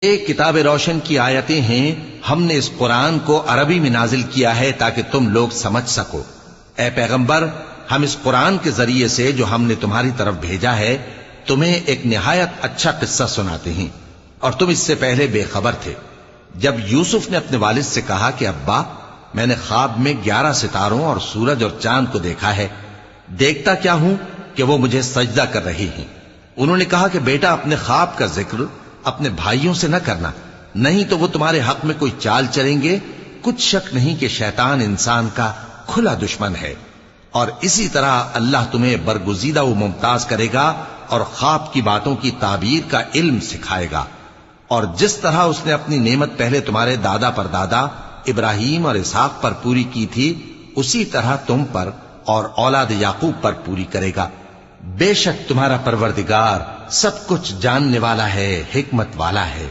ایک کتاب روشن کی آیتیں ہیں، ہم نے اس قرآن کو عربی میں نازل کیا ہے تاکہ تم لوگ سمجھ سکو۔ اے پیغمبر، ہم اس قرآن کے ذریعے سے جو ہم نے تمہاری طرف بھیجا ہے تمہیں ایک نہایت اچھا قصہ سناتے ہیں، اور تم اس سے پہلے بے خبر تھے۔ جب یوسف نے اپنے والد سے کہا کہ ابا، میں نے خواب میں 11 ستاروں اور سورج اور چاند کو دیکھا ہے، دیکھتا کیا ہوں کہ وہ مجھے سجدہ کر رہے ہیں۔ انہوں نے کہا کہ بیٹا، اپنے خواب کا ذکر اپنے بھائیوں سے نہ کرنا، نہیں تو وہ تمہارے حق میں کوئی چال چلیں گے۔ کچھ شک نہیں کہ شیطان انسان کا کھلا دشمن ہے، اور اسی طرح اللہ تمہیں برگزیدہ و ممتاز کرے گا اور خواب کی باتوں کی تعبیر کا علم سکھائے گا، اور جس طرح اس نے اپنی نعمت پہلے تمہارے دادا پر دادا ابراہیم اور اسحاق پر پوری کی تھی، اسی طرح تم پر اور اولاد یعقوب پر پوری کرے گا۔ بے شک تمہارا پروردگار سب کچھ جاننے والا ہے، حکمت والا ہے۔